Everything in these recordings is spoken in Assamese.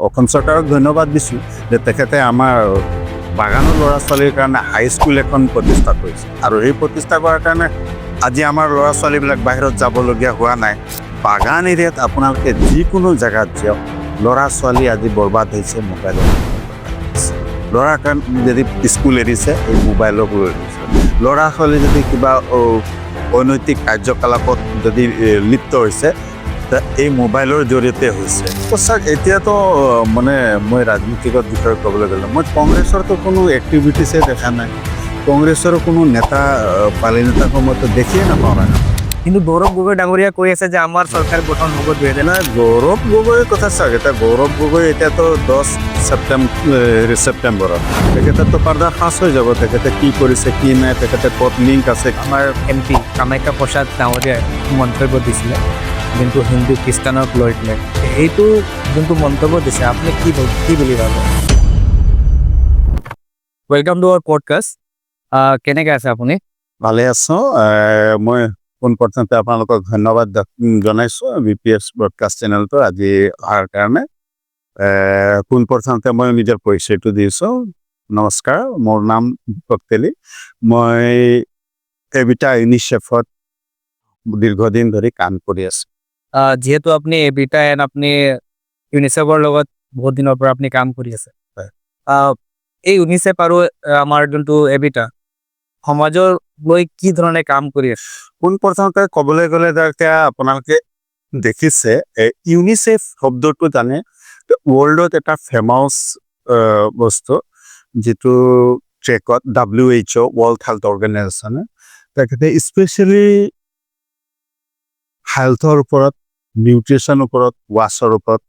অসম চৰকাৰক ধন্যবাদ দিছোঁ যে তেখেতে আমাৰ বাগানৰ ল'ৰা ছোৱালীৰ কাৰণে হাইস্কুল এখন প্ৰতিষ্ঠা কৰিছে আৰু এই প্ৰতিষ্ঠা কৰাৰ কাৰণে আজি আমাৰ ল'ৰা ছোৱালীবিলাক বাহিৰত যাবলগীয়া হোৱা নাই। বাগান এৰিয়াত আপোনালোকে যিকোনো জেগাত যাওক, ল'ৰা ছোৱালী আজি বৰবাদ হৈছে মোবাইলত। ল'ৰাৰ কাৰণে যদি স্কুল এৰিছে এই মোবাইলক লৈ এৰিছে। ল'ৰা ছোৱালী যদি কিবা অনৈতিক কাৰ্যকলাপত যদি লিপ্ত হৈছে এই মোবাইলৰ জৰিয়তে হৈছে। সঁচাক এতিয়াতো মানে মই ৰাজনীতিকৰ বিষয়ে ক'বলৈ গ'লে মই কংগ্ৰেছৰতো কোনো এক্টিভিটিছে দেখা নাই। কংগ্ৰেছৰো কোনো নেতা পালি নেতাসমূহতো দেখিয়ে নাপাওঁ নাই। কিন্তু গৌৰৱ গগৈ ডাঙৰীয়া কৈ আছে যে আমাৰ চৰকাৰ গঠন হ'ব 2000। নাই, গৌৰৱ গগৈৰ কথা চাওক, এতিয়া গৌৰৱ গগৈ এতিয়াতো 10 ছেপ্টেম্বৰত তেখেতেতো পৰ্দা ফাঁচ হৈ যাব। তেখেতে কি কৰিছে কি নাই, তেখেতে ক'ত লিংক আছে। আমাৰ MP কামাখ্যা প্ৰসাদ ডাঙৰীয়াই মন্তব্য দিছিলে যোনটো হিন্দু খ্ৰীষ্টানক লৈ পেলাই, এইটো যোনটো মন্তব্য দিছে আপুনি কি বুলি ভাবে? Welcome to our podcast. কেনেকৈ আছে আপুনি? ভালে আছোঁ। মই পোনপ্ৰথমতে আপোনালোকক ধন্যবাদ জনাইছোঁ BPS ব্ৰডকাষ্ট চেনেলটো আজি অহাৰ কাৰণে। পোনপ্ৰথমতে মই নিজৰ পৰিচয়টো দিছোঁ। নমস্কাৰ, মোৰ নাম দীপক তেলী। মই এবিটা ইউনিচেফত দীৰ্ঘদিন ধৰি কাম কৰি আছোঁ। যিহেতু আপুনি এবিটা এণ্ড আপুনি ইউনিচেফৰ লগত বহুত দিনৰ পৰা আপুনি কাম কৰি আছে, এই ইউনিচেফ আৰু আমাৰ যোনটো এবিটা সমাজৰ লৈ কি ধৰণে কাম কৰি আছে? পোনপ্ৰথমতে ক'বলৈ গ'লে এতিয়া আপোনালোকে দেখিছে ইউনিচেফ শব্দটো জানে ৱৰ্ল্ডত এটা ফেমাছ বস্তু, যিটো ট্ৰেকত WHO ৱৰ্ল্ড হেল্থ অৰ্গেনাইজেশ্যনে তেখেতে স্পেচিয়েলি হেল্থৰ ওপৰত, নিউট্ৰিশ্যনৰ ওপৰত, ৱাছৰ ওপৰত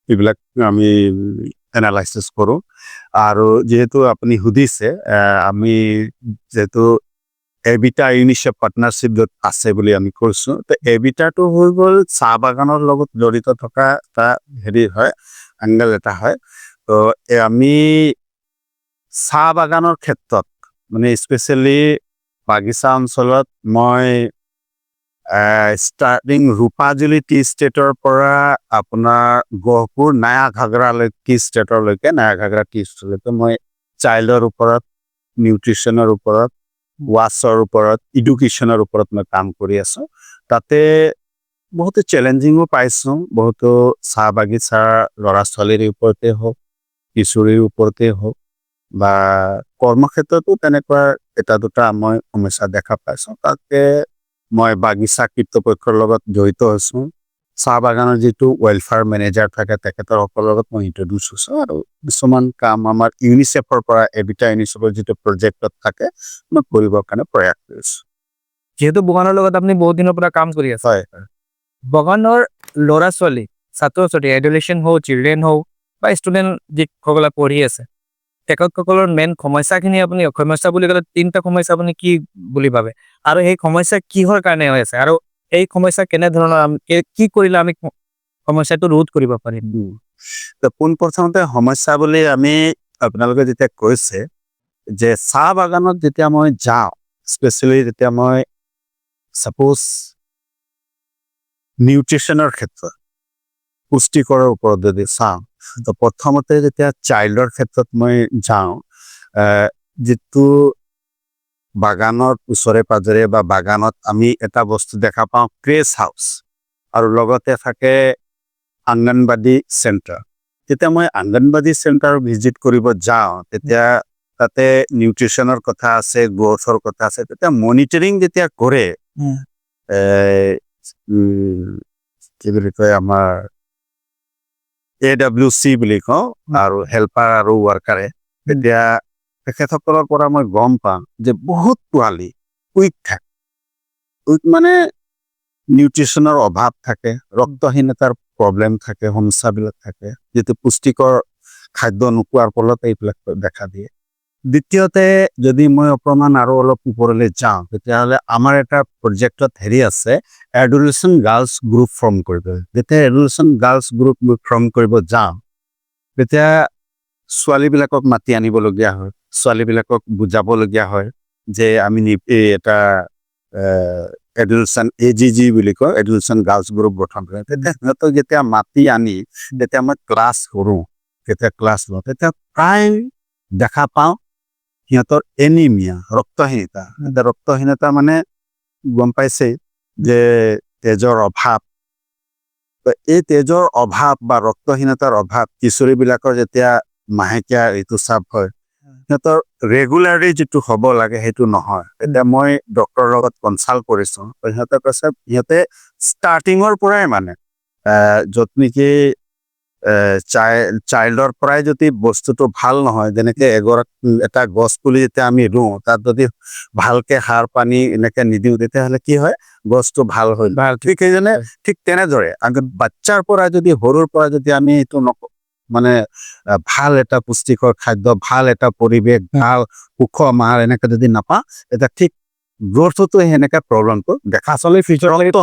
এইবিলাক আমি এনালাইচিছ কৰোঁ। আৰু যিহেতু আপুনি সুধিছে, আমি যিহেতু এবিটা ইউনিচেফ পাৰ্টনাৰশ্বিপত আছে বুলি আমি কৈছোঁ, তো এবিটাটো হৈ গ'ল চাহ বাগানৰ লগত জড়িত থকা এটা হয়, এংগেল এটা হয়। তো আমি চাহ বাগানৰ ক্ষেত্ৰত মানে স্পেচিয়েলি বাগিচা অঞ্চলত মই ষ্টাৰ্টিং ৰূপাজুলি টি ষ্টেটৰ পৰা আপোনাৰ গহপুৰ নায়া ঘাগৰালৈ টি ষ্টেটৰলৈকে, নায়া ঘাগৰা টি ষ্টেটলৈকে মই চাইল্ডৰ ওপৰত, নিউট্ৰিশ্যনৰ ওপৰত, ৱাছৰ ওপৰত, এডুকেশ্যনৰ ওপৰত মই কাম কৰি আছোঁ। তাতে বহুতো চেলেঞ্জিঙো পাইছোঁ। বহুতো চাহ বাগিচাৰ ল'ৰা ছোৱালীৰ ওপৰতে হওক, কিশোৰীৰ ওপৰতে হওক বা কৰ্মক্ষেত্ৰতো তেনেকুৱা এটা দুটা মই সমস্যা দেখা পাইছোঁ। তাতে মই বাগিচা কৰ্তৃপক্ষৰ লগত জড়িত হৈছোঁ। চাহ বাগানৰ যিটো ৱেলফেয়াৰ মেনেজাৰ থাকে তেখেতসকলৰ লগত মই ইণ্ট্ৰডিউচ হৈছোঁ আৰু কিছুমান কাম আমাৰ ইউনিচেফৰ পৰা এবিটা ইউনিচেফৰ যিটো প্ৰজেক্টত থাকে মই কৰিবৰ কাৰণে প্ৰয়াস কৰিছোঁ। যিহেতু বাগানৰ লগত আপুনি বহুত দিনৰ পৰা কাম কৰি আছে, হয়, বাগানৰ ল'ৰা ছোৱালী, ছাত্ৰ ছাত্ৰী, এডুলেশ্যন হওক, চিলড্ৰেন হওক বা ষ্টুডেণ্ট যিসকলে পঢ়ি আছে, তেখেতসকলৰ মেইন সমস্যাখিনি আপুনি সমস্যা বুলি ক'লে 3টা সমস্যা আপুনি কি বুলি ভাবে? আৰু সেই সমস্যা কিহৰ কাৰণে হৈ আছে আৰু এই সমস্যা কেনেধৰণৰ কি কৰিলে আমি সমস্যাটো ৰোধ কৰিব পাৰিম? তো পোনপ্ৰথমতে সমস্যা বুলি আমি আপোনালোকে যেতিয়া কৈছে যে চাহ বাগানত যেতিয়া মই যাওঁ, স্পেচিয়েলি যেতিয়া মই ছাপ'জ নিউট্ৰিশ্যনৰ ক্ষেত্ৰত, পুষ্টিকৰৰ ওপৰত যদি চাওঁ, তো প্ৰথমতে যেতিয়া চাইল্ডৰ ক্ষেত্ৰত মই যাওঁ, যিটো বাগানৰ ওচৰে পাজৰে বা বাগানত আমি এটা বস্তু দেখা পাওঁ, ক্ৰেচ হাউচ, আৰু লগতে থাকে অংগনবাদী চেণ্টাৰ। যেতিয়া মই অংগনবাদী চেণ্টাৰ ভিজিট কৰিব যাওঁ, তেতিয়া তাতে নিউট্ৰিশ্যনৰ কথা আছে, গ্ৰথৰ কথা আছে। তেতিয়া মনিটৰিং যেতিয়া কৰে, কি বুলি কয়, আমাৰ AWC বুলি কওঁ, আৰু হেল্পাৰ আৰু ৱাৰ্কাৰে, তেতিয়া তেখেতসকলৰ পৰা মই গম পাওঁ যে বহুত পোৱালি উইক থাকে। উইক মানে নিউট্ৰিশ্যনৰ অভাৱ থাকে, ৰক্তহীনতাৰ প্ৰব্লেম থাকে, সমস্যাবিলাক থাকে, যিটো পুষ্টিকৰ খাদ্য নোপোৱাৰ ফলত এইবিলাক দেখা দিয়ে। দ্বিতীয়তে যদি মই অকণমান আৰু অলপ ওপৰলৈ যাওঁ, তেতিয়াহ'লে আমাৰ এটা প্ৰজেক্টত আছে, এডুলেশ্যন গাৰ্লছ গ্ৰুপ ফৰ্ম কৰিব। যেতিয়া এডুলেশ্যন গাৰ্লছ গ্ৰুপ ফৰ্ম কৰিব যাওঁ, তেতিয়া ছোৱালীবিলাকক মাতি আনিবলগীয়া হয়, ছোৱালীবিলাকক বুজাবলগীয়া হয় যে আমি এটা এডুলেশ্যন AGG বুলি কয়, এডুলেশ্যন গাৰ্লছ গ্ৰুপ গঠন কৰে। তেতিয়া সিহঁতক যেতিয়া মাতি আনি যেতিয়া মই ক্লাছ কৰোঁ, তেতিয়া ক্লাছ লওঁ, তেতিয়া প্ৰায় দেখা পাওঁ সিহঁতৰ এনিমিয়া, ৰক্তহীনতা। ৰক্তহীনতা মানে গম পাইছে যে তেজৰ অভাৱ। এই তেজৰ অভাৱ বা ৰক্তহীনতাৰ অভাৱ কিশোৰীবিলাকৰ যেতিয়া মাহেকীয়া ঋতুস্ৰাৱ হয়, সিহঁতৰ ৰেগুলাৰলি যিটো হ'ব লাগে সেইটো নহয়। এতিয়া মই ডক্টৰৰ লগত কনচাল্ট কৰিছোঁ, সিহঁতে কৈছে সিহঁতে ষ্টাৰ্টিঙৰ পৰাই মানে য'ত নেকি চাইল্ডৰ পৰাই যদি বস্তুটো ভাল নহয়, যেনেকে এটা গছ পুলি যেতিয়া আমি ৰুওঁ, তাত যদি ভালকে সাৰ পানী এনেকে নিদিওঁ, তেতিয়াহ'লে কি হয়, গছটো ভাল হৈ ঠিক সেইজনে ঠিক তেনেদৰে বাচ্চাৰ পৰা যদি সৰুৰ পৰা যদি আমি এইটো মানে ভাল এটা পুষ্টিকৰ খাদ্য, ভাল এটা পৰিৱেশ, ভাল সুষম আহাৰ এনেকে যদি নাপাওঁ, এটা ঠিক গ্ৰথতো সেনেকে প্ৰব্লেমটো দেখা চলে। ফিউচাৰলৈতো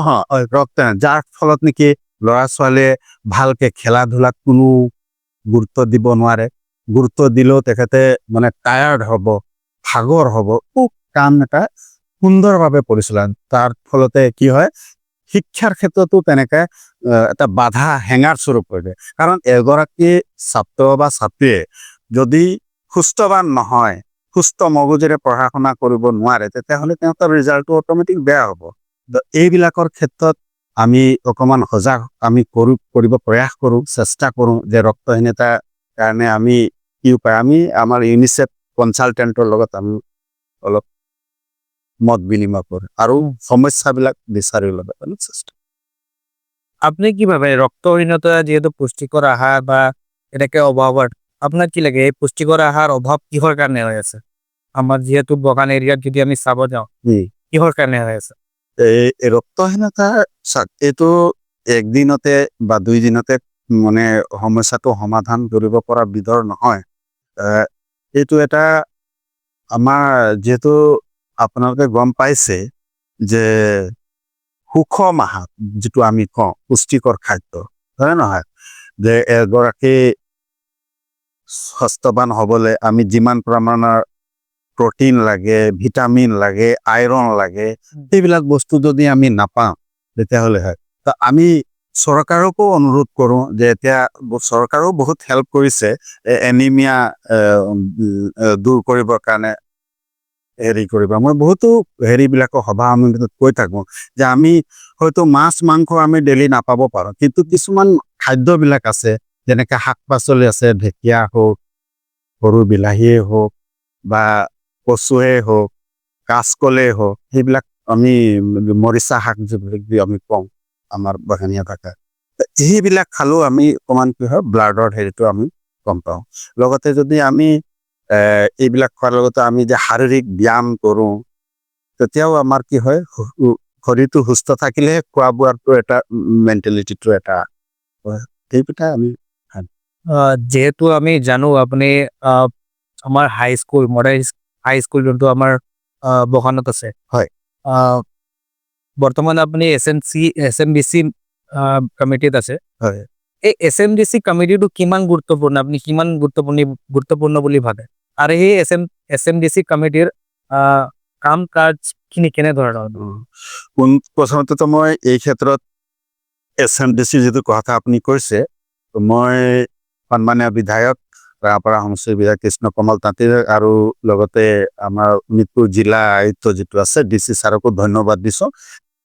যাৰ ফলত নেকি ল'ৰা ছোৱালীয়ে ভালকে খেলা ধূলাত কোনো গুৰুত্ব দিব নোৱাৰে। গুৰুত্ব দিলেও তেখেতে মানে টায়াৰ্ড হ'ব, ভাগৰ হ'ব, খুব কাম এটা সুন্দৰভাৱে পৰিচালনা। তাৰ ফলতে কি হয়, শিক্ষাৰ ক্ষেত্ৰতো তেনেকে এটা বাধা হেঙাৰ স্বৰূপ হৈ যায়। কাৰণ এগৰাকী ছাত্ৰ বা ছাত্ৰীয়ে যদি সুস্থৱান নহয়, সুস্থ মগজেৰে পঢ়া শুনা কৰিব নোৱাৰে, তেতিয়াহ'লে সিহঁতৰ ৰিজাল্টটো অট'মেটিক বেয়া হ'ব। এইবিলাকৰ ক্ষেত্ৰত আমি অকমান সজাগ কৰিব প্ৰয়াস কৰোঁ, চেষ্টা কৰোঁ যে ৰক্তহীনতাৰ কাৰণে আমি কি উপায়, আমি আমাৰ ইউনিচেফ কনচালটেণ্টৰ লগত আমি অলপ মত বিনিময় কৰোঁ আৰু সমস্যাবিলাক বিচাৰি উলিয়াবলৈ চেষ্টা। আপনি কি ভাবে রক্তহীনতা যেহেতু পুষ্টিকর আহার বা এটাকে অভাবত, আপনার কি লাগে এই পুষ্টিকর আহার অভাব কিহৰ কাৰণে হৈ আছে? আমাৰ যেহেতু বগান এৰিয়াত যদি আমি চাব যাওঁ, কিহৰ কাৰণে হৈ আছে? এই ৰক্তহীনতা এইটো একদিনতে বা 2 দিনতে মানে সমস্যাটো সমাধান কৰিব পৰা বিধৰ নহয়। এইটো এটা আমাৰ যেহেতু আপোনালোকে গম পাইছে যে সুষম আহাৰ যিটো আমি কওঁ পুষ্টিকৰ খাদ্য, হয় নহয়, যে এগৰাকী স্বাস্থ্যৱান হ'বলৈ আমি যিমান পৰিমাণৰ প্ৰটিন লাগে, ভিটামিন লাগে, আইৰণ লাগে, সেইবিলাক বস্তু যদি আমি নাপাওঁ তেতিয়াহ'লে হয়। তো আমি চৰকাৰকো অনুৰোধ কৰোঁ যে এতিয়া চৰকাৰেও বহুত হেল্প কৰিছে এনিমিয়া দূৰ কৰিবৰ কাৰণে। কৰিব মই বহুতো হেৰিবিলাকৰ সভা আমি কৈ থাকোঁ যে আমি হয়তো মাছ মাংস আমি ডেইলি নাপাব পাৰোঁ, কিন্তু কিছুমান খাদ্যবিলাক আছে, যেনেকে শাক পাচলি আছে, ঢেকীয়া হওক, সৰু বিলাহীয়ে হওক বা কচুৱে হওক, কাচকলেই হওক, সেইবিলাক আমি মৰিচা শাক যিবিলাক আমি কওঁ আমাৰ বাগানীয়া ভাষাত, সেইবিলাক খালেও আমি অকণমান কি হয়, ব্লাডৰ হেৰিটো আমি গম পাওঁ। লগতে যদি আমি এইবিলাক খোৱাৰ লগতে আমি যে শাৰীৰিক ব্যায়াম কৰোঁ, তেতিয়াও আমাৰ কি হয়, শৰীৰটো সুস্থ থাকিলেহে খোৱা বোৱাটো এটা মেণ্টেলিটিটো এটা হয়। সেইকেইটা আমি যেহেতু আমি জানো আপুনি আমাৰ মডেল হাই স্কুল যোনটো আমাৰ বগানত আছে, হয়। বৰ্তমান আপুনি SMDC কমিটিত আছে। হয়। এই SMDC কমিটিটো কিমান গুৰুত্বপূৰ্ণ, আপুনি কিমান গুৰুত্বপূৰ্ণ বুলি ভাবে? আৰু এই SMDC কমিটিৰ কাম কাজখিনি কেনেধৰণৰ? প্ৰথমতেতো মই এই ক্ষেত্ৰত SMDC যিটো কথা আপুনি কৈছে, মই সন্মানীয় বিধায়ক ৰাঙাপাৰা সমষ্টিৰ বিধায়ক কৃষ্ণ কমল তাঁতী আৰু লগতে আমাৰ শোণিতপুৰ জিলা আয়ুক্ত যিটো আছে DC ছাৰকো ধন্যবাদ দিছোঁ।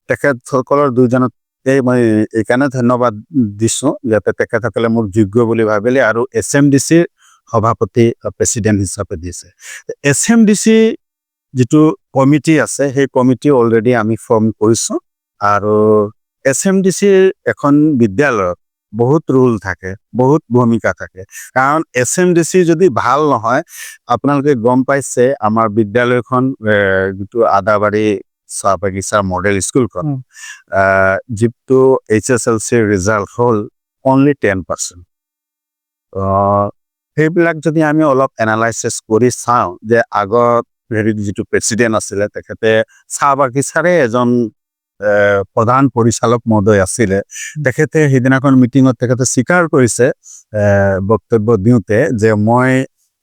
তেখেতসকলৰ দুজনকে মই এইকাৰণে ধন্যবাদ দিছোঁ যাতে তেখেতসকলে মোক যোগ্য বুলি ভাবিলে আৰু SMDCৰ সভাপতি প্ৰেচিডেণ্ট হিচাপে দিছে। SMDC যিটো কমিটি আছে, সেই কমিটি অলৰেডি আমি ফৰ্ম কৰিছোঁ আৰু SMDCৰ এখন বিদ্যালয়ত বহুত ৰোল থাকে, বহুত ভূমিকা থাকে। কাৰণ SMDC যদি ভাল নহয়, আপোনালোকে গম পাইছে আমাৰ বিদ্যালয়খন যিটো আদাবাৰী চাহ বাগিচাৰ মডেল স্কুলখন, যিটো HSLCৰ ৰিজাল্ট হ'ল অনলি 10%। সেইবিলাক যদি আমি অলপ এনালাইচিছ কৰি চাওঁ যে আগত যিটো প্ৰেচিডেণ্ট আছিলে, তেখেতে চাহ বাগিচাৰে এজন প্ৰধান পৰিচালক মহোদয় আছিলে। তেখেতে সেইদিনাখন মিটিঙত তেখেতে স্বীকাৰ কৰিছে বক্তব্য দিওঁতে যে মই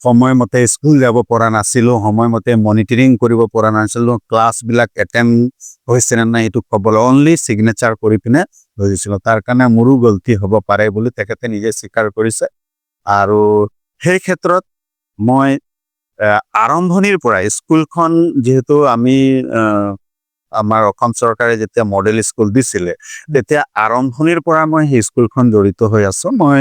সময়মতে স্কুল যাব পৰা নাছিলোঁ, সময়মতে মনিটৰিং কৰিব পৰা নাছিলোঁ, ক্লাছবিলাক এটেণ্ড হৈছে নে নাই সেইটো ক'বলৈ অনলি ছিগনেচাৰ কৰি পিনে লৈ গৈছিলোঁ। তাৰ কাৰণে মোৰো গলতি হ'ব পাৰে বুলি তেখেতে নিজে স্বীকাৰ কৰিছে। আৰু সেই ক্ষেত্ৰত মই আৰম্ভণিৰ পৰা স্কুলখন যিহেতু আমি আমাৰ অসম চৰকাৰে যেতিয়া মডেল স্কুল দিছিলে তেতিয়া আৰম্ভণিৰ পৰা মই সেই স্কুলখন জড়িত হৈ আছোঁ। মই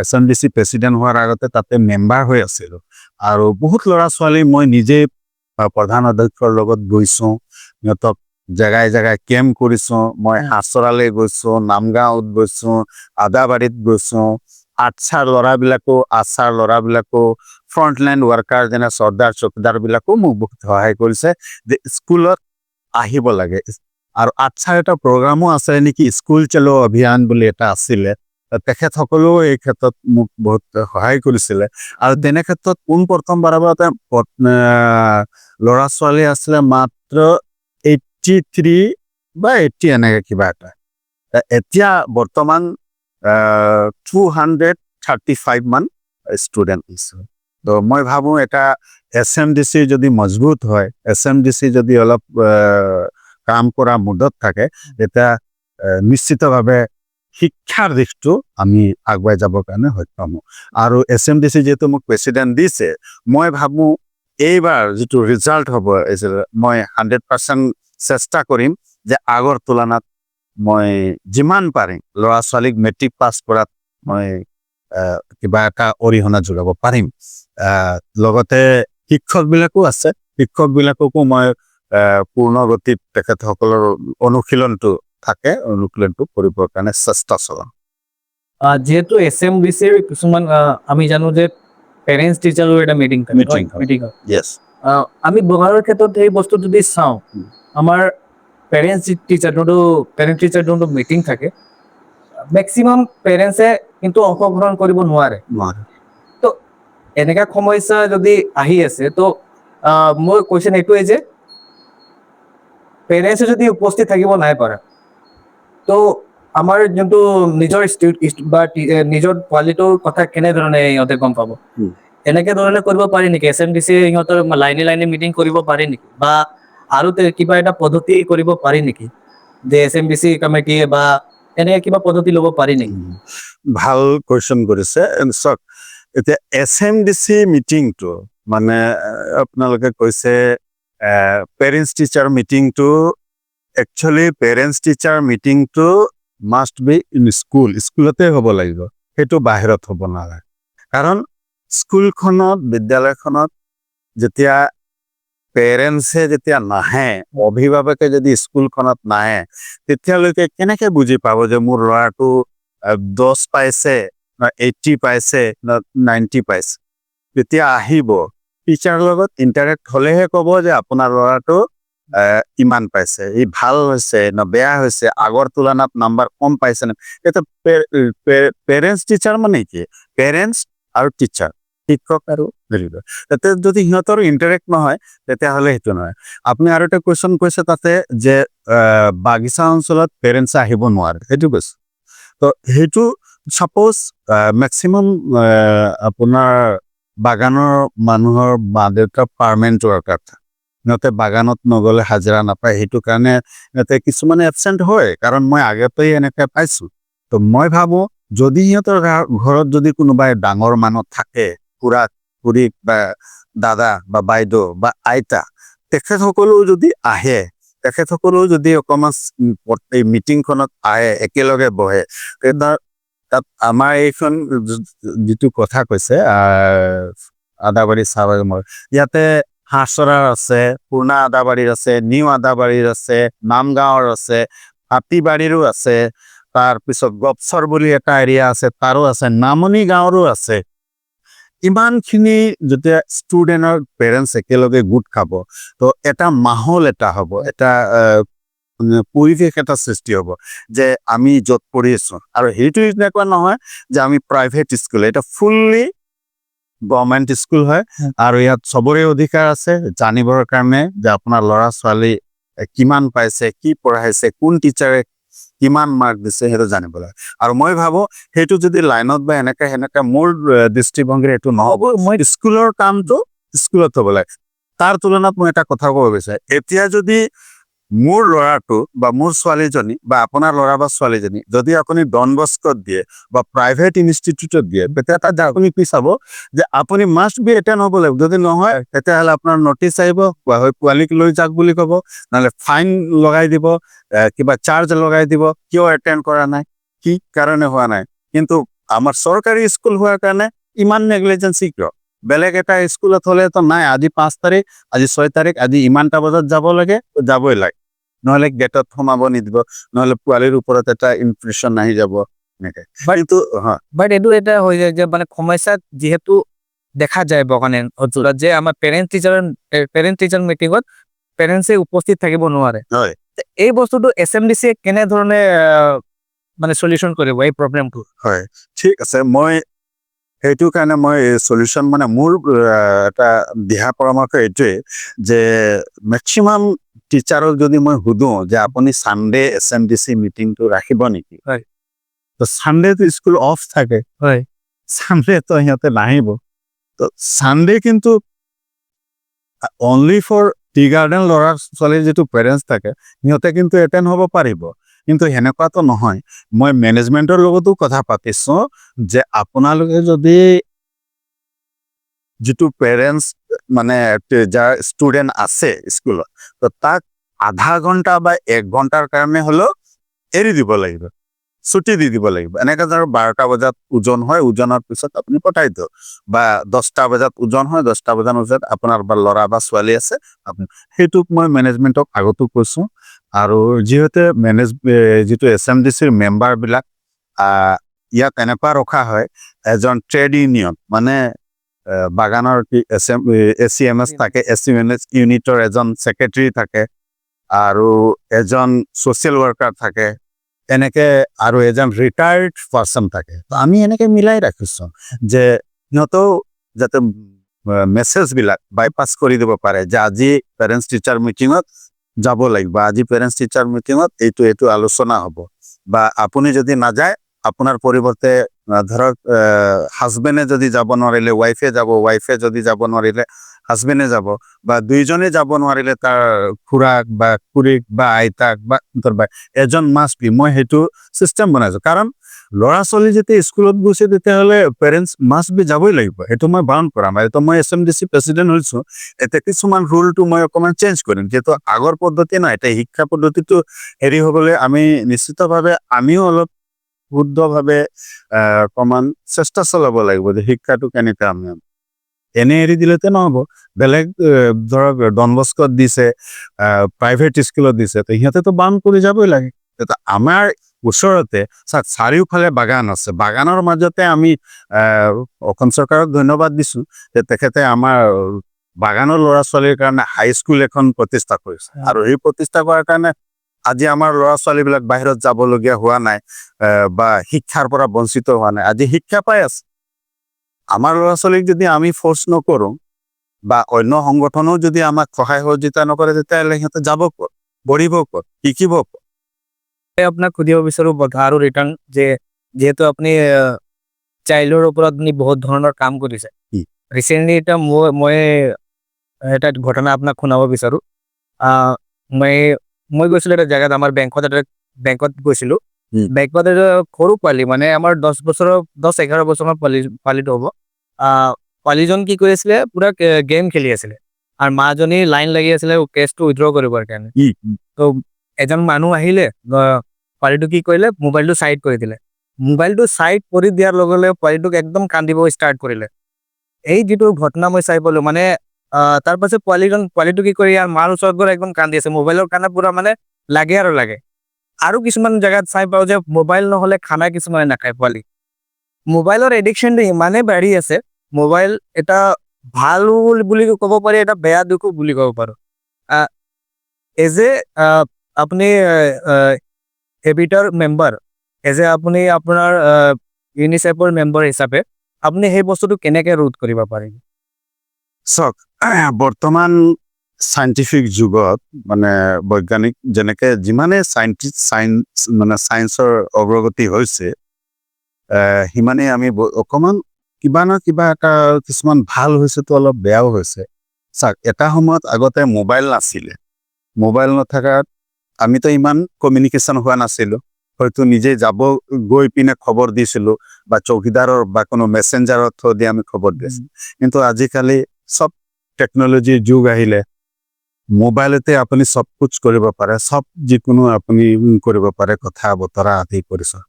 SMDC প্ৰেচিডেণ্ট হোৱাৰ আগতে তাতে মেম্বাৰ হৈ আছিলোঁ আৰু বহুত ল'ৰা ছোৱালী মই নিজে প্ৰধান অধ্যক্ষৰ লগত গৈছোঁ, সিহঁতক জেগাই জেগাই কেম্প কৰিছোঁ। মই হাছৰালৈ গৈছোঁ, নামগাঁৱত গৈছোঁ, আদাবাৰীত গৈছোঁ। আছাৰ ল'ৰাবিলাকো ফ্ৰণ্টলাইন ৱাৰ্কাৰ যেনে চৰ্দাৰ চকীদাৰবিলাকো মোক বহুত সহায় কৰিছে যে স্কুলত আহিব লাগে। আৰু আছাৰ এটা প্ৰগ্ৰামো আছে নেকি, স্কুল চলো অভিযান বুলি এটা আছিলে, তেখেতসকলেও এই ক্ষেত্ৰত মোক বহুত সহায় কৰিছিলে। আৰু তেনে ক্ষেত্ৰত প্ৰথমবাৰৰ ল'ৰা ছোৱালী আছিলে মাত্ৰ 83 বা 80 এনেকে কিবা এটা। এতিয়া বৰ্তমান 235 মান ষ্টুডেণ্ট আছে। তো মই ভাবোঁ এটা SMDC যদি মজবুত হয়, SMDC যদি অলপ কাম কৰা মুডত থাকে, তেতিয়া নিশ্চিতভাৱে শিক্ষাৰ দিশটো আমি আগুৱাই যাবৰ কাৰণে সক্ষম হওঁ। আৰু SMDC যিহেতু মোক প্ৰেচিডেণ্ট দিছে, মই ভাবোঁ এইবাৰ যিটো ৰিজাল্ট হ'ব, মই 100% চেষ্টা কৰিম যে আগৰ তুলনাত মই যিমান পাৰিম ল'ৰা ছোৱালীক মেট্ৰিক পাছ কৰাত মই কিবা এটা অৰিহণা যোগাব পাৰিম। লগতে শিক্ষকবিলাকো আছে, শিক্ষকবিলাককো মই পূৰ্ণ গতিত তেখেতসকলৰ অনুশীলনটো কৰিবৰ কাৰণে চেষ্টা চলাম। যিহেতু SMDCৰ কিছুমান আমি জানো যে পেৰেণ্টছ টিচাৰৰ এটা মিটিং থাকে। Yes. আমি ব্যৱহাৰৰ ক্ষেত্ৰত সেই বস্তু যদি চাওঁ, আমাৰ পেৰেণ্টছ টিচাৰ যোনটো মিটিং থাকে, মেক্সিমাম পেৰেণ্টছে কিন্তু অংশগ্ৰহণ কৰিব নোৱাৰে। তো এনেকা সমস্যা যদি আহি আছে, তো মোৰ কুৱেশ্যন এইটোৱে যে পেৰেণ্টছে যদি উপস্থিত থাকিব নাই পাৰা, তো আমাৰ যোনটো নিজৰ নিজৰ পোৱালিটোৰ কথা কেনেধৰণে সিহঁতে গম পাব? এনেকে ধৰণে কৰিব পাৰি নেকি? SMDC সিহঁতৰ লাইনে মিটিং কৰিব পাৰি নেকি? বা আৰু কিবা এটা পদ্ধতি কৰিব পাৰি নেকি যে SMDC কমিটিয়ে বা এনেকে কিবা পদ্ধতি ল'ব পাৰি নেকি? ভাল কুৱেশ্যন কৰিছে। চাওক, এতিয়া SMDC মিটিংটো মানে আপোনালোকে কৈছে পেৰেণ্টছ টিচাৰ মিটিংটো, একচুৱেলি পেৰেণ্টছ টিচাৰ মিটিংটো মাষ্ট বি ইন স্কুলতে হ'ব লাগিব, সেইটো বাহিৰত হ'ব নালাগে। কাৰণ স্কুলখনত, বিদ্যালয়খনত যেতিয়া পেৰেণ্টছে যেতিয়া নাহে, অভিভাৱকে যদি স্কুলখনত নাহে, তেতিয়ালৈকে কেনেকে বুজি পাব যে মোৰ ল'ৰাটো 10 পাইছে না 80 পাইছে না 90 পাইছে? যেতিয়া আহিব টিচাৰৰ লগত ইণ্টাৰেক্ট হ'লেহে ক'ব যে আপোনাৰ ল'ৰাটো ইমান পাইছে, ই ভাল হৈছে না বেয়া হৈছে, আগৰ তুলনাত নাম্বাৰ কম পাইছে না। এটা পেৰেণ্টছ টিচাৰ মানে কি? পেৰেণ্টছ আৰু টিচাৰ, শিক্ষক আৰু তাতে যদি সিহঁতৰ ইণ্টাৰেক্ট নহয়, তেতিয়াহ'লে সেইটো নহয়। আপুনি আৰু এটা কুৱেশ্যন কৈছে তাতে যে বাগিচা অঞ্চলত পেৰেণ্টছে আহিব নোৱাৰে, সেইটো কৈছে। তো সেইটো ছাপ'জ মেক্সিমাম আপোনাৰ বাগানৰ মানুহৰ মা দেউতা পাৰ্মানেণ্ট ৱাৰ্কাৰ, সিহঁতে বাগানত নগ'লে হাজিৰা নাপায়, সেইটো কাৰণে সিহঁতে কিছুমানে এবচেণ্ট হয়, কাৰণ মই আগতেই এনেকৈ পাইছোঁ। তো মই ভাবোঁ যদি সিহঁতৰ ঘৰত যদি কোনোবাই ডাঙৰ মানুহ থাকে, খুৰী বা দাদা বা বাইদেউ বা আইতা, তেখেতসকলেও যদি আহে, তেখেতসকলেও যদি অকণমান এই মিটিংখনত আহে, একেলগে বহে, তাত আমাৰ এইখন যিটো কথা কৈছে আদাবাৰী চাহবাৰী, ইয়াতে হাছৰাৰ আছে, পুৰণা আদাবাৰীৰ আছে, নিউ আদাবাৰীৰ আছে, নামগাঁৱৰ আছে, হাতীবাৰীৰো আছে, তাৰপিছত গপচৰ বুলি এটা এৰিয়া আছে, তাৰো আছে, নামনি গাঁৱৰো আছে। ইমানখিনি যেতিয়া ষ্টুডেণ্টৰ পেৰেণ্টছ একেলগে গোট খাব, তো এটা মাহল এটা হ'ব, এটা পৰিৱেশ এটা সৃষ্টি হ'ব যে আমি য'ত পঢ়ি আছোঁ। আৰু সেইটো এনেকুৱা নহয় যে আমি প্ৰাইভেট স্কুল, এটা ফুল্লি গভৰ্ণমেণ্ট স্কুল হয়। আৰু ইয়াত চবৰে অধিকাৰ আছে জানিবৰ কাৰণে যে আপোনাৰ ল'ৰা ছোৱালী কিমান পাইছে, কি পঢ়াইছে, কোন টিচাৰে কিমান মাৰ্ক দিছে সেইটো জানিব লাগে আৰু মই ভাবো সেইটো যদি লাইনত বা এনেকে সেনেকে মোৰ দৃষ্টিভংগীৰে এইটো নহ'ব মই স্কুলৰ কামটো স্কুলত হ'ব লাগে তাৰ তুলনাত মই এটা কথা ক'ব বিচাৰো এতিয়া যদি মোৰ ল'ৰাটো বা মোৰ ছোৱালীজনী বা আপোনাৰ ল'ৰা বা ছোৱালীজনী যদি আপুনি ডন বস্কত দিয়ে বা প্ৰাইভেট ইনষ্টিটিউটত দিয়ে তেতিয়া তাত আপুনি কি চাব যে আপুনি মাষ্ট বি এটেণ্ড হ'ব লাগিব যদি নহয় তেতিয়াহ'লে আপোনাৰ নটিচ আহিব বা হয় পোৱালীক লৈ যাওক বুলি ক'ব নহ'লে ফাইন লগাই দিব কিবা চাৰ্জ লগাই দিব কিয় এটেণ্ড কৰা নাই কি কাৰণে হোৱা নাই কিন্তু আমাৰ চৰকাৰী স্কুল হোৱাৰ কাৰণে ইমান নেগলিজেঞ্চি কিয় বেলেগ এটা স্কুলত হ'লেতো নাই আজি 5 তাৰিখ আজি 6 তাৰিখ আজি ইমানটা বজাত যাব লাগে যাবই লাগে নহ'লে গেটত সোমাব নিদিব নহ'লে পোৱালীৰ ওপৰত এটা ইমপ্ৰেশ্যন আহি যাব এনেকে কিন্তু বাট এইটো এটা হৈ যায় যে মানে সমস্যা যিহেতু দেখা যায় বগানে অঞ্চলত যে আমাৰ পেৰেণ্ট টিচাৰ মিটিঙত পেৰেণ্টছে উপস্থিত থাকিব নোৱাৰে হয় এই বস্তুটো SMDC কেনেধৰণে মানে সলিউশন কৰিব এই প্ৰব্লেমটো হয় ঠিক আছে মই সেইটো কাৰণে মই সলিউশন মানে মোৰ এটা দিহা পৰামৰ্শ এইটোৱে যে মেক্সিমাম টিচাৰক যদি মই সুধো যে আপুনি সানডে SMDC মিটিংটো ৰাখিব নেকি হয় তো সানডেটো স্কুল অফ থাকে হয় সানডে তো সিহঁতে নাহিব তো সানডে কিন্তু অনলি ফৰ টি গাৰ্ডেন ল'ৰা ছোৱালীৰ যিটো পেৰেণ্টছ থাকে সিহঁতে কিন্তু এটেণ্ড হ'ব পাৰিব কিন্তু সেনেকুৱাতো নহয় মই মেনেজমেণ্টৰ লগতো কথা পাতিছোঁ যে আপোনালোকে যদি যিটো পেৰেণ্টছ মানে যাৰ ষ্টুডেণ্ট আছে স্কুলত তো তাক আধা ঘণ্টা বা 1 ঘণ্টাৰ কাৰণে হ'লেও এৰি দিব লাগিব ছুটি দি দিব লাগিব এনেকৈ ধৰ 12টা বজাত ওজন হয় ওজনৰ পিছত আপুনি পঠাই দিয়ক বা 10টা বজাত ওজন হয় 10টা বজাত আপোনাৰ বা ল'ৰা বা ছোৱালী আছে আপুনি সেইটোক মই মেনেজমেণ্টক আগতো কৈছোঁ আৰু যিহেতু যিটো SMDCৰ মেম্বাৰবিলাক ইয়াক এনেকুৱা ৰখা হয় এজন ট্ৰেড ইউনিয়ন মানে বাগানৰ ACMS থাকে ACMS ইউনিটৰ এজন ছেক্ৰেটাৰী থাকে আৰু এজন ছ'চিয়েল ৱৰ্কাৰ থাকে এনেকে আৰু এজন ৰিটায়াৰ্ড পাৰ্চন থাকে তো আমি এনেকে মিলাই ৰাখিছোঁ যে সিহঁতেও যাতে মেছেজবিলাক বাইপাছ কৰি দিব পাৰে যে আজি পেৰেণ্টছ টিচাৰ মিটিঙত যাব লাগিব আজি পেৰেণ্টছ টিচাৰ মিটিঙত এইটো আলোচনা হ'ব বা আপুনি যদি নাযায় আপোনাৰ পৰিৱৰ্তে ধৰক হাজবেণ্ডে যদি যাব নোৱাৰিলে ৱাইফে যদি যাব নোৱাৰিলে হাজবেণ্ডে যাব বা দুইজনে যাব নোৱাৰিলে তাৰ খুৰাক বা খুৰীক বা আইতাক বা এজন মাষ্ট বি মই সেইটো চিষ্টেম বনাইছোঁ কাৰণ ল'ৰা ছোৱালী যেতিয়া স্কুলত গৈছে তেতিয়াহ'লে পেৰেণ্টছ মাষ্ট বি যাবই লাগিব সেইটো মই বাউণ্ড কৰাম এইটো মই SMDC প্ৰেচিডেণ্ট হৈছোঁ এতিয়া কিছুমান ৰুলটো মই অকণমান চেঞ্জ কৰিম যিহেতু আগৰ পদ্ধতি নাই এতিয়া শিক্ষা পদ্ধতিটো হেৰি হ'বলৈ আমি নিশ্চিতভাৱে আমিও অলপ শুদ্ধভাৱে অকণমান চেষ্টা চলাব লাগিব যে শিক্ষাটো কেনেকৈ আমি এনে এৰি দিলেতো নহ'ব বেলেগ ধৰক ডন বস্কত দিছে প্ৰাইভেট স্কুলত দিছে তো সিহঁতেতো বাউণ্ড কৰি যাবই লাগে আমাৰ ওচৰতে চাৰিওফালে বাগান আছে বাগানৰ মাজতে আমি অসম চৰকাৰক ধন্যবাদ দিছোঁ যে তেখেতে আমাৰ বাগানৰ ল'ৰা ছোৱালীৰ কাৰণে হাইস্কুল এখন প্ৰতিষ্ঠা কৰিছে আৰু এই প্ৰতিষ্ঠা কৰাৰ কাৰণে আজি আমাৰ ল'ৰা ছোৱালীবিলাক বাহিৰত যাবলগীয়া হোৱা নাই বা শিক্ষাৰ পৰা বঞ্চিত হোৱা নাই আজি শিক্ষা পাই আছে আমাৰ ল'ৰা ছোৱালীক যদি আমি ফ'ৰ্চ নকৰোঁ বা অন্য সংগঠনেও যদি আমাক সহায় সহযোগিতা নকৰে তেতিয়াহ'লে সিহঁতে যাব ক'ত পঢ়িব ক'ত শিকিব ক'ত আপোনাক সুধিব বিচাৰো আৰু ৰিটাৰ্ণ যে যিহেতু আপুনি চাইল্ডৰ ওপৰত আপুনি বহুত ধৰণৰ কাম কৰিছে ৰিচেণ্টলি এতিয়া মই এটা ঘটনা আপোনাক শুনাব বিচাৰো মই গৈছিলোঁ এটা জেগাত আমাৰ বেংকত গৈছিলোঁ বেংকত এটা সৰু পোৱালি মানে আমাৰ 10-11 বছৰৰ পোৱালিটো হ'ব পোৱালিজন কি কৰি আছিলে পুৰা গেম খেলি আছিলে আৰু মাজনী লাইন লাগি আছিলে কেছটো উইথড্ৰ কৰিবৰ কাৰণে তো এজন মানুহ আহিলে পোৱালিটো কি কৰিলে মোবাইলটো চাইড কৰি দিলে মোবাইলটো চাইড কৰি দিয়াৰ লগে লগে পোৱালিটোক একদম কান্দিব ষ্টাৰ্ট কৰিলে এই যিটো ঘটনা মই চাই পালোঁ মানে তাৰ পাছত পোৱালিটো কি কৰি ইয়াৰ মাৰ ওচৰত গৈ একদম কান্দি আছে মোবাইলৰ কাৰণে পুৰা মানে লাগে আৰু কিছুমান জেগাত চাই পাওঁ যে মোবাইল নহ'লে খানা কিছুমানে নাখায় পোৱালি মোবাইলৰ এডিকশ্যনটো ইমানেই বাঢ়ি আছে মোবাইল এটা ভাল বুলি ক'ব পাৰি এটা বেয়া দিশো বুলি ক'ব পাৰোঁ আপুনি হেবিটৰ মেম্বাৰ আপুনি আপোনাৰ ইউনিচেফৰ মেম্বাৰ হিচাপে আপুনি সেই বস্তুটো কেনেকৈ ৰোধ কৰিব পাৰিব চাওক বৰ্তমান চাইণ্টিফিক যুগত মানে বৈজ্ঞানিক যেনেকে যিমানে মানে চায়েন্সৰ অগ্ৰগতি হৈছে সিমানেই আমি অকমান কিবা না কিবা এটা কিছুমান ভাল হৈছেতো অলপ বেয়াও হৈছে। চাওক এটা সময়ত আগতে মোবাইল নাছিলে, মোবাইল নথকাত আমিতো ইমান কমিউনিকেশ্যন হোৱা নাছিলো, হয়তো নিজে গৈ পিনে খবৰ দিছিলো বা চৌকিদাৰৰ বা কোনো মেছেঞ্জাৰৰ থ্ৰু দি আমি খবৰ দিছিলো। কিন্তু আজিকালি চব টেকনলজিৰ যুগ আহিলে, মোবাইলতে আপুনি চব কুছ কৰিব পাৰে, চব যিকোনো আপুনি কৰিব পাৰে, কথা বতৰা আদি কৰিছে।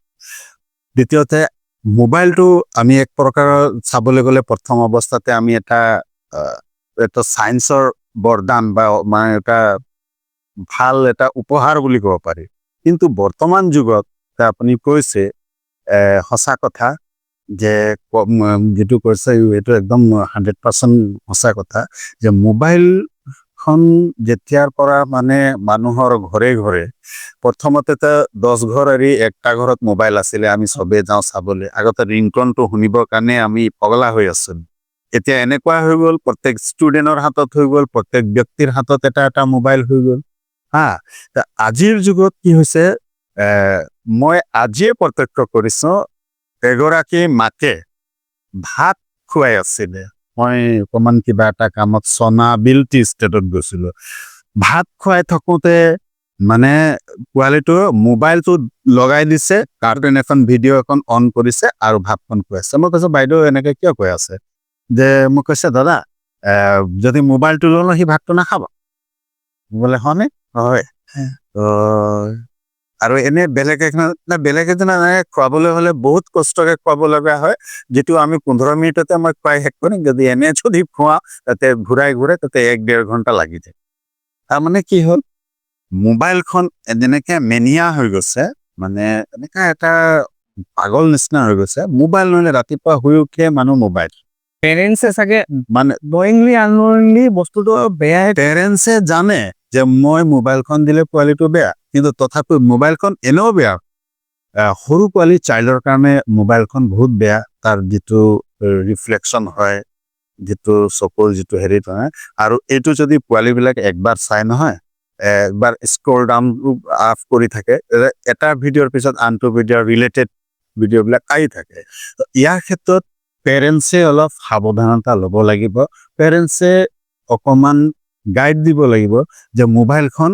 দ্বিতীয়তে মোবাইলটো আমি এক প্ৰকাৰৰ চাবলৈ গ'লে প্ৰথম অৱস্থাতে আমি এটা চায়েন্সৰ বৰদান বা মানে এটা ভাল এটা উপহাৰ বুলি ক'ব পাৰি। কিন্তু বৰ্তমান যুগত আপুনি কৈছে সঁচা কথা যে যিটো কৈছে এইটো একদম 100% সঁচা কথা যে মোবাইলখন যেতিয়াৰ পৰা মানে মানুহৰ ঘৰে ঘৰে, প্ৰথমতে 10 ঘৰ এৰি একটা ঘৰত মোবাইল আছিলে, আমি চবে যাওঁ চাবলৈ। আগতে ৰিংটনটো শুনিবৰ কাৰণে আমি পগলা হৈ আছিলো। এতিয়া এনেকুৱা হৈ গ'ল, প্ৰত্যেক ষ্টুডেণ্টৰ হাতত হৈ গ'ল, প্ৰত্যেক ব্যক্তিৰ হাতত এটা এটা মোবাইল হৈ গ'ল। আজিৰ যুগত কি হৈছে, মই আজিয়ে প্ৰত্যক্ষ কৰিছো, এগৰাকী মাকে ভাত খুৱাই আছিলে। মই অকমান কিবা এটা কামত চনাবিল টি ষ্টেটত গৈছিলো। ভাত খুৱাই থাকোতে মানে পোৱালিটো মোবাইলটো লগাই দিছে, কাৰ্টুন এখন ভিডিঅ' এখন অন কৰিছে আৰু ভাতখন খুৱাইছে। মই কৈছো বাইদেউ এনেকে কিয় কৈ আছে? যে মোক কৈছে দাদা যদি মোবাইলটো লওঁ সি ভাতটো নাখাব। বোলে হয়নে? হয়। আৰু এনে বেলেগ এজনে খুৱাবলৈ হলে বহুত কষ্টকে খুৱাব লগা হয়, যিটো আমি 15 মিনিটতে মই খুৱাই শেষ কৰিম। যদি এনে যদি খুৱাওঁ তাতে ঘূৰাই তাতে 1-1.5 ঘণ্টা লাগি যায়। তাৰমানে কি হ'ল, মোবাইলখন যেনেকে মেনিয়া হৈ গৈছে, মানে এনেকা এটা পাগল নিচিনা হৈ গৈছে। মোবাইল নহলে ৰাতিপুৱা শুই উঠিয়ে মানুহ মোবাইল। পেৰেণ্টছে চাগে মানে নয়িংলি আননয়িংলি বস্তুটো বেয়াই পেৰেণ্টছে জানে যে মই মোবাইলখন দিলে পোৱালিটো বেয়া, কিন্তু তথাপিও মোবাইলখন এনেও বেয়া। সৰু পোৱালি চাইল্ডৰ কাৰণে মোবাইলখন বহুত বেয়া। তাৰ যিটো ৰিফ্লেকশ্যন হয়, যিটো চকুৰ যিটো হেৰিত হয়, আৰু এইটো যদি পোৱালিবিলাক একবাৰ চাই নহয়, একবাৰ স্ক্ৰল ডাউন আপ কৰি থাকে, এটা ভিডিঅ'ৰ পিছত আনটো ভিডিঅ' ৰিলেটেড ভিডিঅ'বিলাক আহি থাকে। ইয়াৰ ক্ষেত্ৰত পেৰেণ্টছে অলপ সাৱধানতা ল'ব লাগিব। পেৰেণ্টছে অকমান গাইড দিব লাগিব যে মোবাইলখন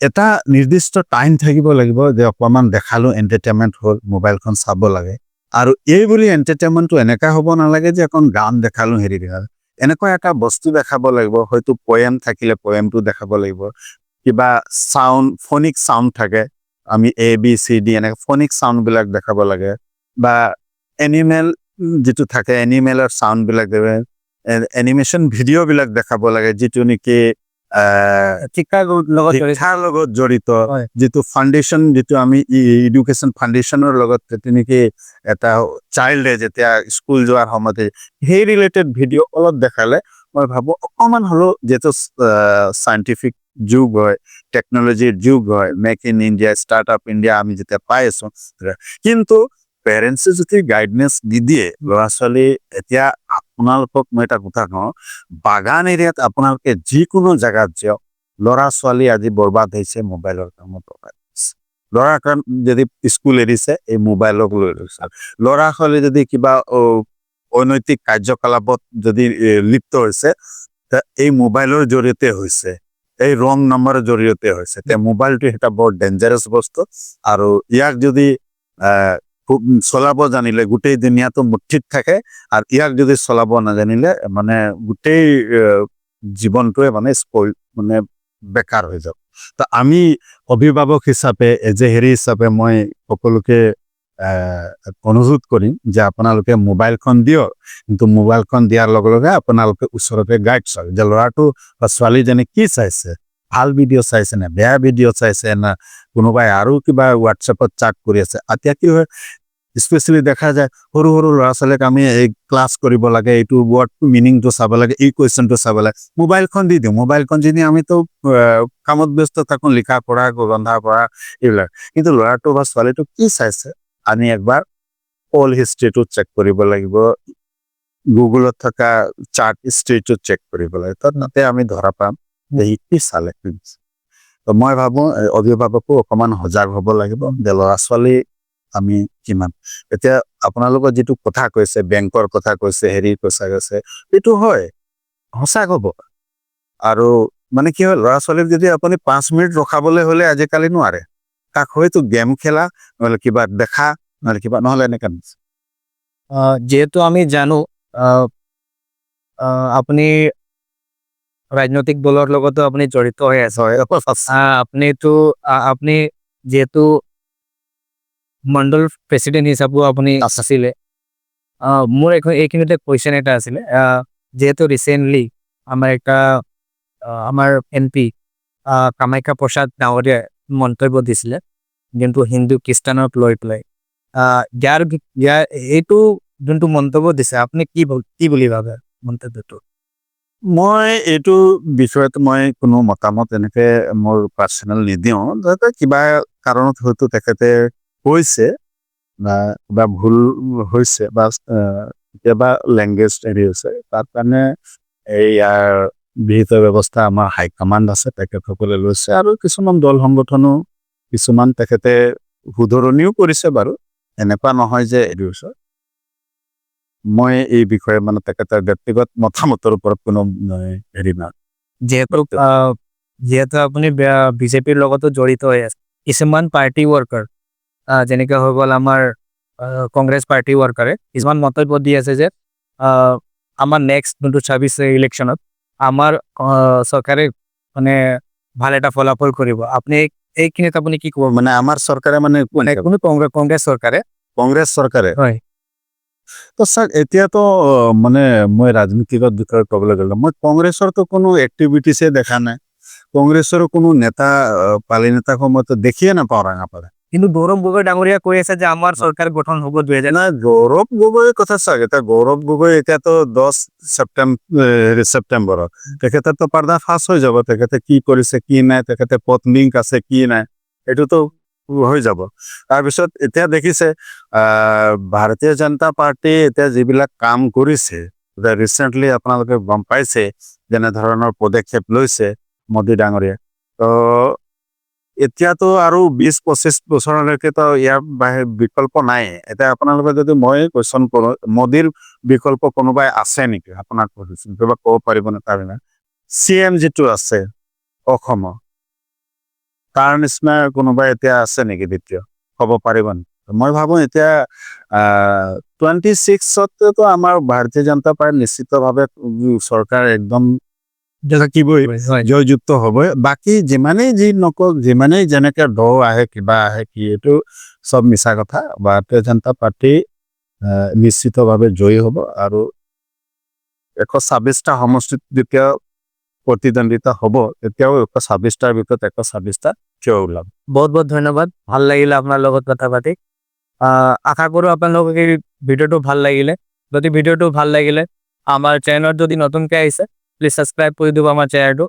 এটা নিৰ্দিষ্ট টাইম থাকিব লাগিব, যে অকমান দেখালো এণ্টাৰটেইনমেণ্ট হ'ল, মোবাইলখন চাব লাগে। আৰু এই বুলি এণ্টাৰটেইনমেণ্টটো এনেকা হ'ব নালাগে যে এখন গান দেখালো হেৰি দেখালো। এনেকুৱা এটা বস্তু দেখাব লাগিব, হয়তো পয়েম থাকিলে পয়েমটো দেখাব লাগিব, কিবা চাউণ্ড, ফনিক চাউণ্ড থাকে, আমি ABCD এনেকে ফনিক চাউণ্ডবিলাক দেখাব লাগে, বা এনিমেল যিটো থাকে এনিমেলৰ চাউণ্ডবিলাক এনিমেশ্যন ভিডিঅ'বিলাক দেখাব লাগে, যিটো নেকি শিক্ষাৰ লগত জড়িত, হয়। যিটো ফাউণ্ডেশ্যন, যিটো আমি এডুকেশ্যন ফাউণ্ডেশ্যনৰ লগত তেনেকে এটা চাইল্ডে যেতিয়া স্কুল যোৱাৰ সময়তে সেই ৰিলেটেড ভিডিঅ' অলপ দেখালে, মই ভাবো অকমান হ'লেও, যিহেতু চাইণ্টিফিক যুগ হয়, টেকনলজিৰ যুগ হয়, make in India, startup India আমি যেতিয়া পাই আছো, কিন্তু পেৰেণ্টছে যদি গাইডনেছ নিদিয়ে, ল'ৰা ছোৱালী, এতিয়া আপোনালোকক মই এটা কথা কওঁ, বাগান এৰিয়াত আপোনালোকে যিকোনো জেগাত যাওক, ল'ৰা ছোৱালী আজি বৰবাদ হৈছে মোবাইলৰ কামত। ল'ৰা কাৰণ যদি স্কুল এৰিছে, এই মোবাইলক লৈ লৈছে। ল'ৰা ছোৱালী যদি কিবা অনৈতিক কাৰ্যকলাপত যদি লিপ্ত হৈছে, এই মোবাইলৰ জৰিয়তে হৈছে, এই ৰং নম্বৰৰ জৰিয়তে হৈছে। মোবাইলটো এটা বৰ ডেঞ্জাৰাছ বস্তু, আৰু ইয়াক যদি চলাব জানিলে গোটেই দুনিয়াটো মুঠিত থাকে, আৰু ইয়াক যদি চলাব নাজানিলে মানে গোটেই জীৱনটোৱে মানে বেকাৰ হৈ যাব। ত আমি অভিভাৱক হিচাপে, হেৰি হিচাপে মই সকলোকে অনুৰোধ কৰিম যে আপোনালোকে মোবাইলখন দিয়ক, কিন্তু মোবাইলখন দিয়াৰ লগে লগে আপোনালোকে ওচৰতে গাইড চাওক, যে ল'ৰাটো বা ছোৱালীজনী কি চাইছে, ভাল ভিডিঅ' চাইছে নে, বেয়া ভিডিঅ' চাইছে না, কোনোবাই আৰু কিবা হোৱাটছএপত চাট কৰি আছে। এতিয়া কি হয়, স্পেচিয়েলি দেখা যায় সৰু ল'ৰা ছোৱালীক আমি এই ক্লাছ কৰিব লাগে, এইটো ৱৰ্ডটো মিনিংটো চাব লাগে, এই কুৱেশ্যনটো চাব লাগে, মোবাইলখন দি দিওঁ। মোবাইলখন যদি আমিতো কামত ব্যস্ত থাকোঁ, লিখা পঢ়া, ৰন্ধা পঢ়া, এইবিলাক। কিন্তু ল'ৰাটো বা ছোৱালীটো কি চাইছে, আমি একবাৰ অল হিষ্ট্ৰীটো চেক কৰিব লাগিব, গুগলত থকা চাৰ্ট হিষ্ট্ৰীটো চেক কৰিব লাগিব, তাতে আমি ধৰা পাম এইটি চালে তো মই ভাবো অভিভাৱকো অকমান সজাগ হ'ব লাগিব যে ল'ৰা ছোৱালী আমি কিমান এতিয়া আপোনালোকৰ যিটো কথা কৈছে বেংকৰ কথা কৈছে হেৰি কথা কৈছে এইটো হয় সঁচাক হ'ব আৰু মানে কি হয় ল'ৰা ছোৱালীক যদি আপুনি 5 মিনিট ৰখাবলৈ হ'লে আজিকালি নোৱাৰে তাক হয়তো গেম খেলা নহ'লে কিবা দেখা নহ'লে কিবা নহ'লে এনেকা যিহেতু আমি জানো আপুনি ৰাজনৈতিক দলৰ লগতো আপুনি জড়িত হৈ আছে হয় আপুনি যেহেতু মণ্ডল প্ৰেচিডেণ্ট হিচাপেও আপুনি আছিলে মোৰ এইখিনিতে কুৱেশ্যন এটা আছিলে যেহেতু ৰিচেণ্টলি আমাৰ MP কামাখ্যা প্ৰসাদ ডাঙৰীয়াই মন্তব্য দিছিলে যোনটো হিন্দু খ্ৰীষ্টানক লৈ পেলাই এইটো যোনটো মন্তব্য দিছে আপুনি কি বুলি ভাবে মন্তব্যটো মই এইটো বিষয়ত মই কোনো মতামত এনেকে মোৰ পাৰ্চনেল নিদিওঁ যাতে কিবা কাৰণত হয়তো তেখেতে কৈছে বা ভুল হৈছে বা কেতিয়াবা লেংগুৱেজ হেৰি হৈছে তাৰ কাৰণে ইয়াৰ বিহিত ব্যৱস্থা আমাৰ হাইকমাণ্ড আছে তেখেতসকলে লৈছে আৰু কিছুমান দল সংগঠনো কিছুমান তেখেতে শুধৰণিও কৰিছে বাৰু এনেকুৱা নহয় যে হেৰি হৈছে মই এই বিষয়ে মানে তেখেতৰ ব্যক্তিগত মতামতৰ ওপৰত কোনো হেৰি নাই যিহেতু আপুনি বিজেপিৰ লগতো জড়িত হৈ আছে কিছুমান পাৰ্টি ৱৰ্কাৰ যেনেকৈ হৈ গ'ল আমাৰ কংগ্ৰেছ পাৰ্টি ৱৰ্কাৰে কিছুমান মন্তব্য দি আছে যে আমাৰ নেক্সট যোনটো 26 ইলেকশ্যনত আমাৰ চৰকাৰে মানে ভাল এটা ফলাফল কৰিব আপুনি এইখিনিত আপুনি কি ক'ব মানে আমাৰ চৰকাৰে মানে কোনো কংগ্ৰেছ চৰকাৰে হয় তো স্যাৰ এতিয়াতো মানে মই ৰাজনীতিগত বিষয়ে ক'বলৈ গ'লে মই কংগ্ৰেছৰতো কোনো এক্টিভিটিছে দেখা নাই কংগ্ৰেছৰ কোনো নেতা পালি নেতাক মইতো দেখিয়ে নাপাওঁ ৰাঙাপাৰা কিন্তু গৌৰৱ গগৈ ডাঙৰীয়া কৈ আছে যে আমাৰ চৰকাৰ গঠন হ'ব 2000 না গৌৰৱ গগৈৰ কথা চাওক এতিয়া গৌৰৱ গগৈ এতিয়াতো 10 ছেপ্টেম্বৰত তেখেতেতো পৰ্দা ফাঁচ হৈ যাব তেখেতে কি কৰিছে কি নাই তেখেতে পত্নীক আছে কি নাই এইটোতো হৈ যাব তাৰপিছত এতিয়া দেখিছে ভাৰতীয় জনতা পাৰ্টি এতিয়া যিবিলাক কাম কৰিছে ৰিচেণ্টলি আপোনালোকে গম পাইছে যেনে ধৰণৰ পদক্ষেপ লৈছে মোদী ডাঙৰীয়া তো এতিয়াতো আৰু 20-25 বছৰলৈকেতো ইয়াৰ বিকল্প নাই এতিয়া আপোনালোকে যদি মই কুৱেশ্যন কৰোঁ মোদীৰ বিকল্প কোনোবাই আছে নেকি আপোনাক সুধিছোঁ কিবা ক'ব পাৰিবনে তাৰ নাই CM যিটো আছে অসমৰ তাৰ নিচিনা কোনোবাই এতিয়া আছে নেকি দ্বিতীয় ক'ব পাৰিব নেকি মই ভাবোঁ এতিয়া 26ততো আমাৰ ভাৰতীয় জনতা পাৰ্টি নিশ্চিতভাৱে চৰকাৰ একদম থাকিবই জয়যুক্ত হ'বই বাকী যিমানেই যি নকওক যিমানেই যেনেকে আহে কিবা আহে কি এইটো চব মিছা কথা ভাৰতীয় জনতা পাৰ্টি নিশ্চিতভাৱে জয়ী হ'ব আৰু 126টা সমষ্টিত যেতিয়া প্ৰতিদ্বন্দ্বিতা হ'ব তেতিয়াও 126টাৰ ভিতৰত 126টা থিয় ওলাব বহুত বহুত ধন্যবাদ ভাল লাগিলে আপোনাৰ লগত কথা পাতি আশা কৰোঁ আপোনালোকক এই ভিডিঅ'টো ভাল লাগিলে যদি ভিডিঅ'টো ভাল লাগিলে আমাৰ চেনেলত যদি নতুনকৈ আহিছে প্লিজ ছাবস্ক্ৰাইব কৰি দিব আমাৰ চেনেলটো